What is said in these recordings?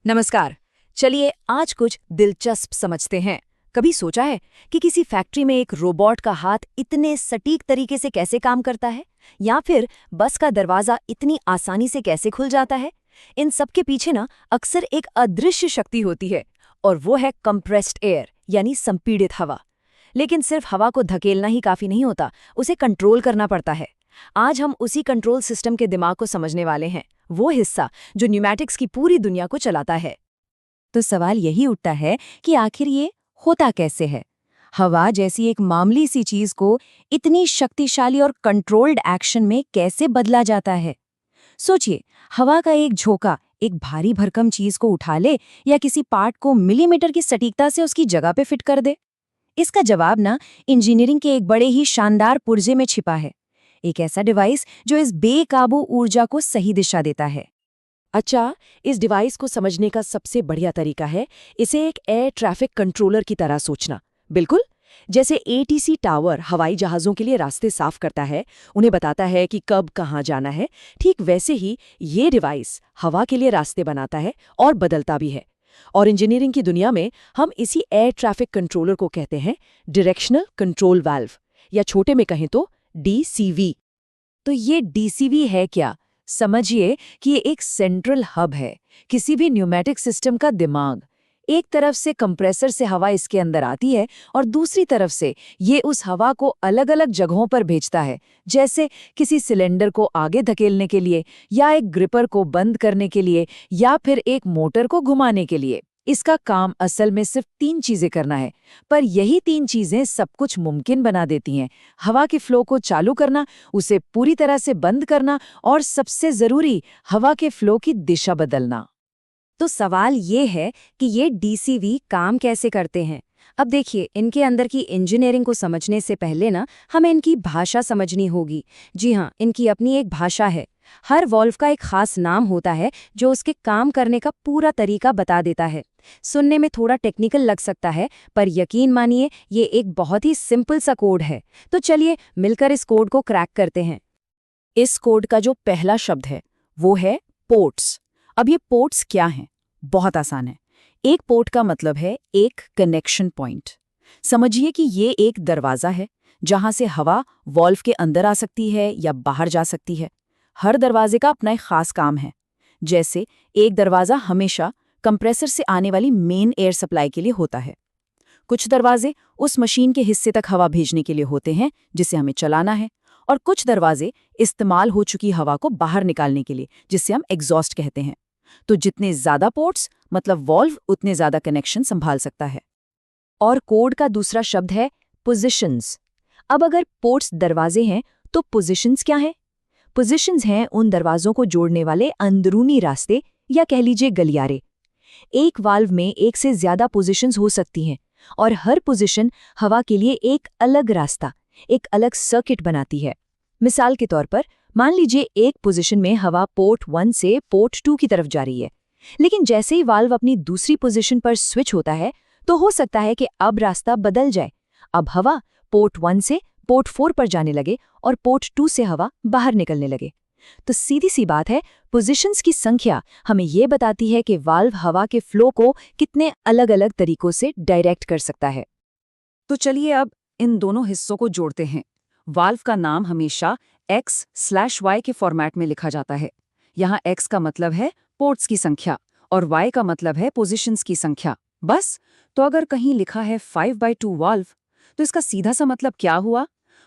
नमस्कार। चलिए आज कुछ दिलचस्प समझते हैं। कभी सोचा है कि किसी फैक्ट्री में एक रोबोट का हाथ इतने सटीक तरीके से कैसे काम करता है, या फिर बस का दरवाजा इतनी आसानी से कैसे खुल जाता है? इन सब के पीछे ना अक्सर एक अदृश्य शक्ति होती है, और वो है कंप्रेस्ड एयर यानी संपीड़ित हवा। लेकिन सिर्फ हवा को धकेलना ही काफी नहीं होता, उसे कंट्रोल करना पड़ता है। आज हम उसी कंट्रोल सिस्टम के दिमाग को समझने वाले हैं, वो हिस्सा जो न्यूमैटिक्स की पूरी दुनिया को चलाता है। तो सवाल यही उठता है कि आखिर ये होता कैसे है? हवा जैसी एक मामूली सी चीज को इतनी शक्तिशाली और कंट्रोल्ड एक्शन में कैसे बदला जाता है? सोचिए, हवा का एक झोंका एक भारी भरकम चीज को उठा ले या किसी पार्ट को मिलीमीटर की सटीकता से उसकी जगह पे फिट कर दे। इसका जवाब ना इंजीनियरिंग के एक बड़े ही शानदार पुर्जे में छिपा है। एक ऐसा डिवाइस जो इस बेकाबू ऊर्जा को सही दिशा देता है। अच्छा, इस डिवाइस को समझने का सबसे बढ़िया तरीका है इसे एक एयर ट्रैफिक कंट्रोलर की तरह सोचना। बिल्कुल जैसे एटीसी टावर हवाई जहाज़ों के लिए रास्ते साफ करता है, उन्हें बताता है कि कब कहाँ जाना है, ठीक वैसे ही ये डिवाइस हवा के लिए रास्ते बनाता है और बदलता भी है। और इंजीनियरिंग की दुनिया में हम इसी एयर ट्रैफिक कंट्रोलर को कहते हैं डायरेक्शनल कंट्रोल वाल्व, या छोटे में कहें तो डीसीवी। तो ये डीसीवी है क्या? समझिए कि ये एक सेंट्रल हब है, किसी भी न्यूमेटिक सिस्टम का दिमाग। एक तरफ से कंप्रेसर से हवा इसके अंदर आती है और दूसरी तरफ से ये उस हवा को अलग-अलग जगहों पर भेजता है, जैसे किसी सिलेंडर को आगे धकेलने के लिए, या एक ग्रिपर को बंद करने के लिए, या फिर एक मोटर को घुमाने के लिए। इसका काम असल में सिर्फ 3 चीजें करना है, पर यही 3 चीजें सब कुछ मुमकिन बना देती हैं। हवा के फ्लो को चालू करना, उसे पूरी तरह से बंद करना, और सबसे जरूरी, हवा के फ्लो की दिशा बदलना। तो सवाल ये है कि ये डीसीवी काम कैसे करते हैं? अब देखिए, इनके अंदर की इंजीनियरिंग को समझने से पहले ना हमें इनकी भाषा समझनी होगी। जी हाँ, इनकी अपनी एक भाषा है। हर वॉल्व का एक खास नाम होता है जो उसके काम करने का पूरा तरीका बता देता है। सुनने में थोड़ा टेक्निकल लग सकता है, पर यकीन मानिए ये एक बहुत ही सिंपल सा कोड है। तो चलिए मिलकर इस कोड को क्रैक करते हैं। इस कोड का जो पहला शब्द है वो है पोर्ट्स। अब ये पोर्ट्स क्या हैं? बहुत आसान है। एक पोर्ट का मतलब है एक कनेक्शन पॉइंट। समझिए कि ये एक दरवाज़ा है जहां से हवा वॉल्व के अंदर आ सकती है या बाहर जा सकती है। हर दरवाजे का अपना एक खास काम है। जैसे एक दरवाज़ा हमेशा कंप्रेसर से आने वाली मेन एयर सप्लाई के लिए होता है। कुछ दरवाजे उस मशीन के हिस्से तक हवा भेजने के लिए होते हैं जिसे हमें चलाना है, और कुछ दरवाजे इस्तेमाल हो चुकी हवा को बाहर निकालने के लिए, जिसे हम एग्जॉस्ट कहते हैं। तो जितने ज्यादा पोर्ट्स मतलब वॉल्व, उतने ज्यादा कनेक्शन संभाल सकता है। और कोड का दूसरा शब्द है पोजीशंस। अब अगर पोर्ट्स दरवाजे हैं तो पोजीशंस क्या है? पोजीशंस हैं उन दरवाजों को जोड़ने वाले अंदरूनी रास्ते, या कह लीजिए गलियारे। एक वाल्व में एक से ज्यादा पोजीशंस हो सकती हैं, और हर पोजीशन हवा के लिए एक अलग रास्ता, एक अलग सर्किट बनाती है। मिसाल के तौर पर मान लीजिए एक पोजीशन में हवा पोर्ट 1 से पोर्ट 2 की तरफ जा रही है, लेकिन जैसे ही वाल्व अपनी दूसरी पोजीशन पर स्विच होता है तो हो सकता है कि अब रास्ता बदल जाए। अब हवा पोर्ट 1 से पोर्ट 4 पर जाने लगे और पोर्ट 2 से हवा बाहर निकलने लगे। तो सीधी सी बात है, पोजीशंस की संख्या हमें ये बताती है कि वाल्व हवा के फ्लो को कितने अलग-अलग तरीकों से डायरेक्ट कर सकता है। तो चलिए अब इन दोनों हिस्सों को जोड़ते हैं। वाल्व का नाम हमेशा x/y के फॉर्मेट में लिखा जाता है। यहाँ x का मतलब है पोर्ट्स की संख्या और y का मतलब है पोजीशंस की संख्या। बस, तो अगर कहीं लिखा है 5/2 वाल्व, तो इसका सीधा सा मतलब क्या हुआ?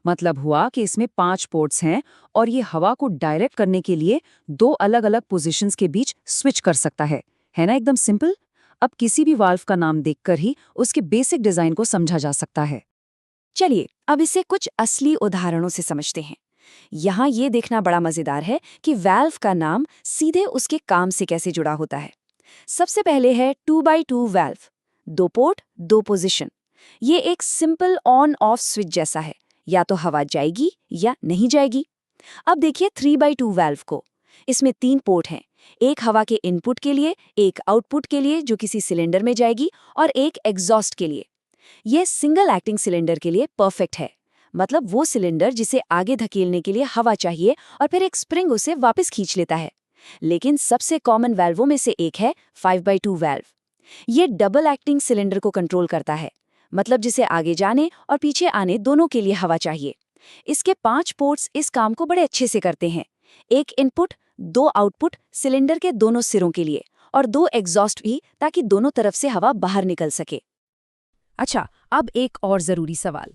मतलब हुआ कि इसमें 5 पोर्ट्स हैं और ये हवा को डायरेक्ट करने के लिए 2 अलग-अलग पोजीशंस के बीच स्विच कर सकता है। है ना एकदम सिंपल? अब किसी भी वाल्व का नाम देखकर ही उसके बेसिक डिजाइन को समझा जा सकता है। चलिए अब इसे कुछ असली उदाहरणों से समझते हैं। यहाँ ये देखना बड़ा मजेदार है कि वाल्व का नाम सीधे उसके काम से कैसे जुड़ा होता है। सबसे पहले है 2x2 वाल्व, 2 पोर्ट 2 पोजीशन। ये एक सिंपल ऑन ऑफ स्विच जैसा है, या तो हवा जाएगी या नहीं जाएगी। अब देखिए 3x2 वाल्व को। इसमें 3 पोर्ट हैं, एक हवा के इनपुट के लिए, एक आउटपुट के लिए जो किसी सिलेंडर में जाएगी, और एक एग्जॉस्ट के लिए। ये सिंगल एक्टिंग सिलेंडर के लिए परफेक्ट है, मतलब वो सिलेंडर जिसे आगे धकेलने के लिए हवा चाहिए और फिर एक स्प्रिंग उसे वापस खींच लेता है। लेकिन सबसे कॉमन वाल्वों में से एक है 5/2 वाल्व। ये डबल एक्टिंग सिलेंडर को कंट्रोल करता है, मतलब जिसे आगे जाने और पीछे आने दोनों के लिए हवा चाहिए। इसके 5 पोर्ट्स इस काम को बड़े अच्छे से करते हैं। एक इनपुट, 2 आउटपुट सिलेंडर के दोनों सिरों के लिए, और 2 एग्जॉस्ट भी, ताकि दोनों तरफ से हवा बाहर निकल सके। अच्छा, अब एक और जरूरी सवाल।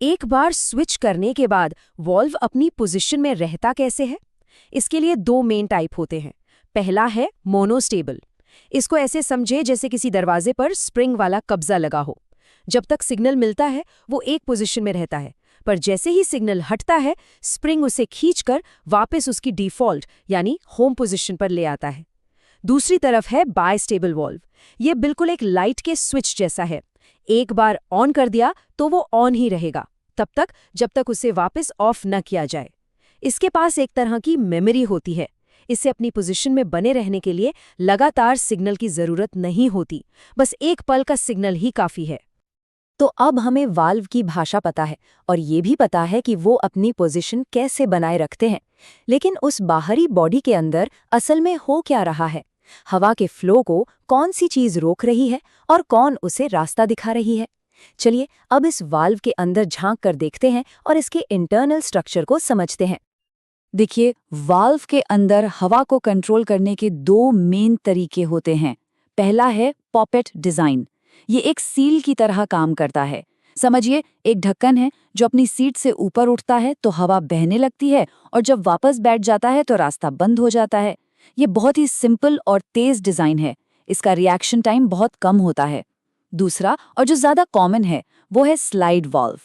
एक बार स्विच करने के बाद वॉल्व अपनी पोजीशन में रहता कैसे है? इसके लिए 2 मेन टाइप होते हैं। पहला है मोनोस्टेबल। इसको ऐसे समझे जैसे किसी दरवाजे पर स्प्रिंग वाला कब्जा लगा हो। जब तक सिग्नल मिलता है वो एक पोजीशन में रहता है, पर जैसे ही सिग्नल हटता है स्प्रिंग उसे खींचकर वापस उसकी डिफॉल्ट यानी होम पोजीशन पर ले आता है। दूसरी तरफ है बायस्टेबल वॉल्व। ये बिल्कुल एक लाइट के स्विच जैसा है। एक बार ऑन कर दिया तो वो ऑन ही रहेगा तब तक जब तक उसे वापस ऑफ न किया जाए। इसके पास एक तरह की मेमोरी होती है। इसे अपनी पोजीशन में बने रहने के लिए लगातार सिग्नल की जरूरत नहीं होती, बस एक पल का सिग्नल ही काफी है। तो अब हमें वाल्व की भाषा पता है और ये भी पता है कि वो अपनी पोजीशन कैसे बनाए रखते हैं। लेकिन उस बाहरी बॉडी के अंदर असल में हो क्या रहा है? हवा के फ्लो को कौन सी चीज रोक रही है और कौन उसे रास्ता दिखा रही है? चलिए अब इस वाल्व के अंदर झांक कर देखते हैं और इसके इंटरनल स्ट्रक्चर को समझते हैं। देखिए, वाल्व के अंदर हवा को कंट्रोल करने के 2 मेन तरीके होते हैं। पहला है पॉपेट डिजाइन। ये एक सील की तरह काम करता है। समझिए, एक ढक्कन है जो अपनी सीट से ऊपर उठता है तो हवा बहने लगती है, और जब वापस बैठ जाता है तो रास्ता बंद हो जाता है। ये बहुत ही सिंपल और तेज डिजाइन है। इसका रिएक्शन टाइम बहुत कम होता है। दूसरा, और जो ज्यादा कॉमन है, वो है स्लाइड वाल्व।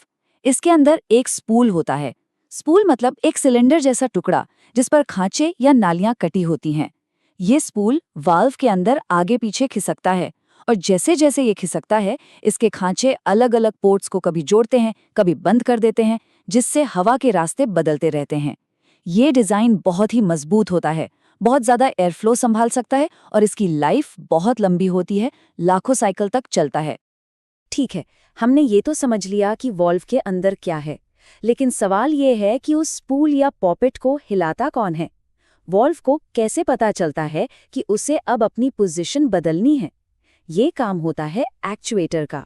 इसके अंदर एक स्पूल होता है। स्पूल मतलब एक सिलेंडर जैसा टुकड़ा जिस पर खांचे या नालियां कटी होती हैं। ये स्पूल वाल्व के अंदर आगे पीछे खिसकता है, और जैसे जैसे ये खिसकता है इसके खांचे अलग अलग पोर्ट्स को कभी जोड़ते हैं, कभी बंद कर देते हैं, जिससे हवा के रास्ते बदलते रहते हैं। ये डिजाइन बहुत ही मजबूत होता है, बहुत ज्यादा एयरफ्लो संभाल सकता है, और इसकी लाइफ बहुत लंबी होती है, लाखों साइकिल तक चलता है। ठीक है, हमने ये तो समझ लिया कि वॉल्व के अंदर क्या है, लेकिन सवाल ये है कि उस स्पूल या पॉपेट को हिलाता कौन है? वॉल्व को कैसे पता चलता है कि उसे अब अपनी पोजीशन बदलनी है? ये काम होता है एक्चुएटर का।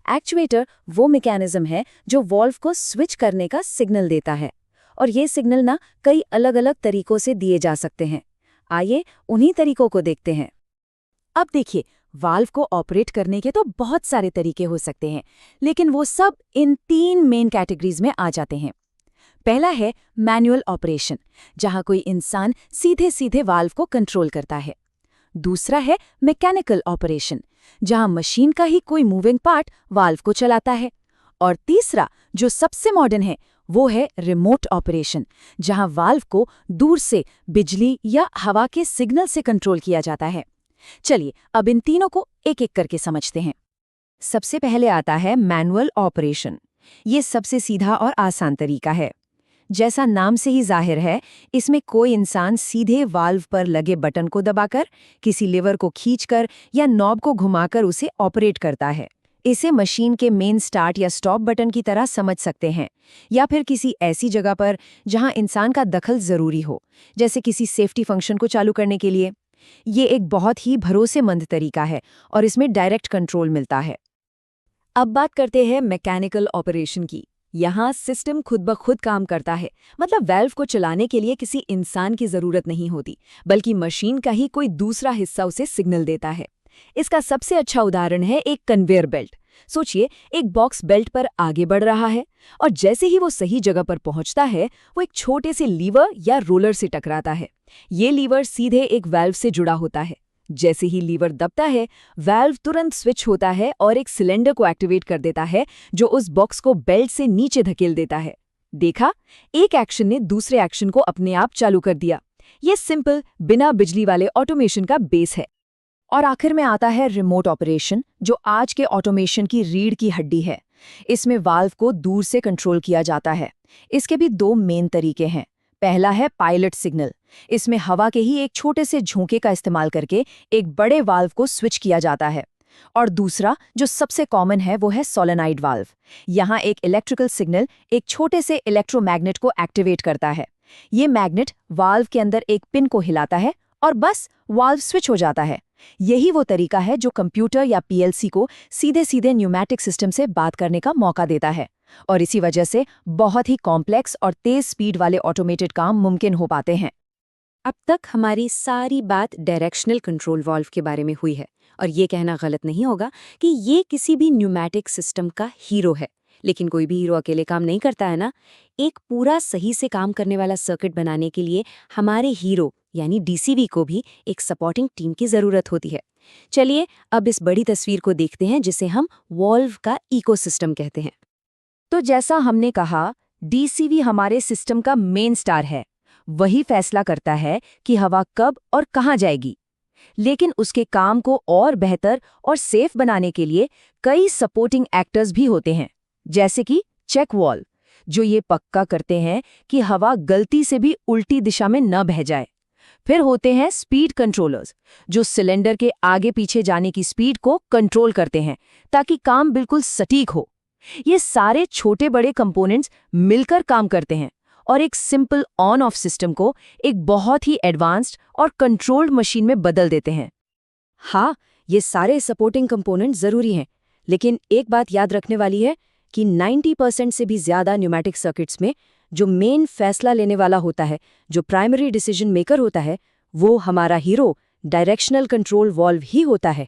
एक्चुएटर वो मैकेनिज्म है जो वॉल्व को स्विच करने का सिग्नल देता है, और ये सिग्नल ना कई अलग अलग तरीकों से दिए जा सकते हैं। आइए उन्हीं तरीकों को देखते हैं। अब देखिए, वाल्व को ऑपरेट करने के तो बहुत सारे तरीके हो सकते हैं, लेकिन वो सब इन 3 मेन कैटेगरीज में आ जाते हैं। पहला है मैनुअल ऑपरेशन, जहां कोई इंसान सीधे सीधे वाल्व को कंट्रोल करता है। दूसरा है मैकेनिकल ऑपरेशन, जहां मशीन का ही कोई मूविंग पार्ट वाल्व को चलाता है। और तीसरा, जो सबसे मॉडर्न है, वो है रिमोट ऑपरेशन, जहां वाल्व को दूर से बिजली या हवा के सिग्नल से कंट्रोल किया जाता है। चलिए अब इन तीनों को एक एक करके समझते हैं। सबसे पहले आता है मैनुअल ऑपरेशन। ये सबसे सीधा और आसान तरीका है। जैसा नाम से ही जाहिर है, इसमें कोई इंसान सीधे वाल्व पर लगे बटन को दबाकर, किसी लीवर को खींचकर या नॉब को घुमाकर उसे ऑपरेट करता है। इसे मशीन के मेन स्टार्ट या स्टॉप बटन की तरह समझ सकते हैं, या फिर किसी ऐसी जगह पर जहां इंसान का दखल जरूरी हो, जैसे किसी सेफ्टी फंक्शन को चालू करने के लिए। ये एक बहुत ही भरोसेमंद तरीका है और इसमें डायरेक्ट कंट्रोल मिलता है। अब बात करते हैं मैकेनिकल ऑपरेशन की। यहाँ सिस्टम खुद ब खुद काम करता है, मतलब वाल्व को चलाने के लिए किसी इंसान की जरूरत नहीं होती, बल्कि मशीन का ही कोई दूसरा हिस्सा उसे सिग्नल देता है। इसका सबसे अच्छा उदाहरण है एक कन्वेयर बेल्ट। सोचिए, एक बॉक्स बेल्ट पर आगे बढ़ रहा है, और जैसे ही वो सही जगह पर पहुंचता है, वो एक छोटे से लीवर या रोलर से टकराता है। ये लीवर सीधे एक वाल्व से जुड़ा होता है। जैसे ही लीवर दबता है, वाल्व तुरंत स्विच होता है और एक सिलेंडर को एक्टिवेट कर देता है, जो उस बॉक्स को बेल्ट से नीचे धकेल देता है। देखा, एक एक्शन ने दूसरे एक्शन को अपने आप चालू कर दिया। ये सिंपल, बिना बिजली वाले ऑटोमेशन का बेस है। और आखिर में आता है रिमोट ऑपरेशन, जो आज के ऑटोमेशन की रीढ़ की हड्डी है। इसमें वाल्व को दूर से कंट्रोल किया जाता है। इसके भी 2 मेन तरीके हैं। पहला है पायलट सिग्नल। इसमें हवा के ही एक छोटे से झोंके का इस्तेमाल करके एक बड़े वाल्व को स्विच किया जाता है। और दूसरा, जो सबसे कॉमन है, वो है सोलेनॉइड वाल्व। यहाँ एक इलेक्ट्रिकल सिग्नल एक छोटे से इलेक्ट्रोमैग्नेट को एक्टिवेट करता है, ये मैग्नेट वाल्व के अंदर एक पिन को हिलाता है और बस वाल्व स्विच हो जाता है। यही वो तरीका है जो कंप्यूटर या पीएलसी को सीधे सीधे न्यूमैटिक सिस्टम से बात करने का मौका देता है, और इसी वजह से बहुत ही कॉम्प्लेक्स और तेज स्पीड वाले ऑटोमेटेड काम मुमकिन हो पाते हैं। अब तक हमारी सारी बात डायरेक्शनल कंट्रोल वाल्व के बारे में हुई है, और ये कहना गलत नहीं होगा कि ये किसी भी न्यूमैटिक सिस्टम का हीरो है। लेकिन कोई भी हीरो अकेले काम नहीं करता है ना। एक पूरा सही से काम करने वाला सर्किट बनाने के लिए हमारे हीरो यानी डीसीवी को भी एक सपोर्टिंग टीम की ज़रूरत होती है। चलिए अब इस बड़ी तस्वीर को देखते हैं जिसे हम वाल्व का इकोसिस्टम कहते हैं। तो जैसा हमने कहा, डीसीवी हमारे सिस्टम का मेन स्टार है। वही फैसला करता है कि हवा कब और कहाँ जाएगी। लेकिन उसके काम को और बेहतर और सेफ बनाने के लिए कई सपोर्टिंग एक्टर्स भी होते हैं, जैसे कि चेक वाल्व, जो ये पक्का करते हैं कि हवा गलती से भी उल्टी दिशा में न बह जाए। फिर होते हैं स्पीड कंट्रोलर्स, जो सिलेंडर के आगे पीछे जाने की स्पीड को कंट्रोल करते हैं ताकि काम बिल्कुल सटीक हो। ये सारे छोटे बड़े कंपोनेंट्स मिलकर काम करते हैं और एक सिंपल ऑन ऑफ सिस्टम को एक बहुत ही एडवांस्ड और कंट्रोल्ड मशीन में बदल देते हैं। हाँ, ये सारे सपोर्टिंग कंपोनेंट जरूरी हैं, लेकिन एक बात याद रखने वाली है कि 90% से भी ज्यादा न्यूमैटिक सर्किट्स में जो मेन फैसला लेने वाला होता है, जो प्राइमरी डिसीजन मेकर होता है, वो हमारा हीरो डायरेक्शनल कंट्रोल वाल्व ही होता है।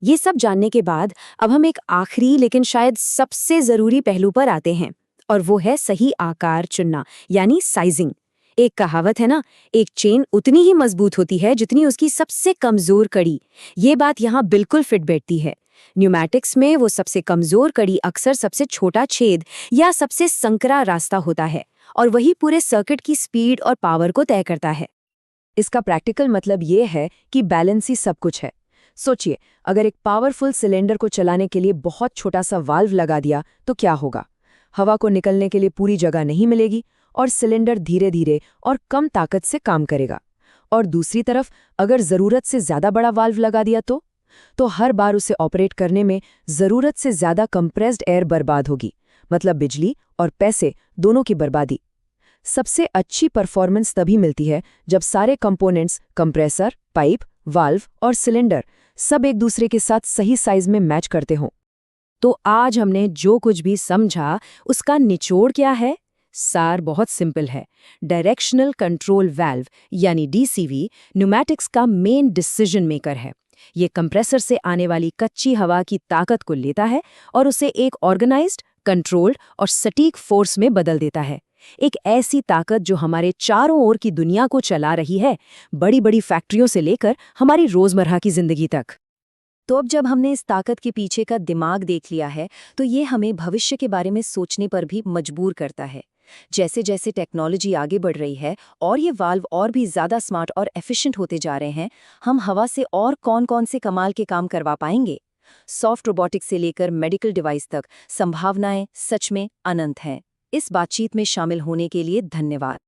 ये सब जानने के बाद अब हम एक आखिरी लेकिन शायद सबसे ज़रूरी पहलू पर आते हैं, और वो है सही आकार चुनना यानी साइजिंग। एक कहावत है ना, एक चेन उतनी ही मजबूत होती है जितनी उसकी सबसे कमज़ोर कड़ी। ये बात यहाँ बिल्कुल फिट बैठती है। न्यूमैटिक्स में वो सबसे कमज़ोर कड़ी अक्सर सबसे छोटा छेद या सबसे संकरा रास्ता होता है, और वही पूरे सर्किट की स्पीड और पावर को तय करता है। इसका प्रैक्टिकल मतलब ये है कि बैलेंस ही सब कुछ है। सोचिए, अगर एक पावरफुल सिलेंडर को चलाने के लिए बहुत छोटा सा वाल्व लगा दिया तो क्या होगा? हवा को निकलने के लिए पूरी जगह नहीं मिलेगी और सिलेंडर धीरे धीरे और कम ताकत से काम करेगा। और दूसरी तरफ अगर ज़रूरत से ज़्यादा बड़ा वाल्व लगा दिया तो हर बार उसे ऑपरेट करने में ज़रूरत से ज़्यादा कंप्रेस्ड एयर बर्बाद होगी, मतलब बिजली और पैसे दोनों की बर्बादी। सबसे अच्छी परफॉर्मेंस तभी मिलती है जब सारे कंपोनेंट्स, कंप्रेसर, पाइप, वाल्व और सिलेंडर सब एक दूसरे के साथ सही साइज में मैच करते हों। तो आज हमने जो कुछ भी समझा उसका निचोड़ क्या है? सार बहुत सिंपल है। डायरेक्शनल कंट्रोल वाल्व यानी डीसीवी न्यूमैटिक्स का मेन डिसीजन मेकर है। ये कंप्रेसर से आने वाली कच्ची हवा की ताकत को लेता है और उसे एक ऑर्गेनाइज्ड, कंट्रोल्ड और सटीक फोर्स में बदल देता है। एक ऐसी ताकत जो हमारे चारों ओर की दुनिया को चला रही है, बड़ी बड़ी फैक्ट्रियों से लेकर हमारी रोजमर्रा की जिंदगी तक। तो अब जब हमने इस ताकत के पीछे का दिमाग देख लिया है, तो ये हमें भविष्य के बारे में सोचने पर भी मजबूर करता है। जैसे जैसे टेक्नोलॉजी आगे बढ़ रही है और ये वाल्व और भी ज़्यादा स्मार्ट और एफिशिएंट होते जा रहे हैं, हम हवा से और कौन-कौन से कमाल के काम करवा पाएंगे? सॉफ्ट रोबोटिक्स से लेकर मेडिकल डिवाइस तक संभावनाएं सच में अनंत हैं। इस बातचीत में शामिल होने के लिए धन्यवाद।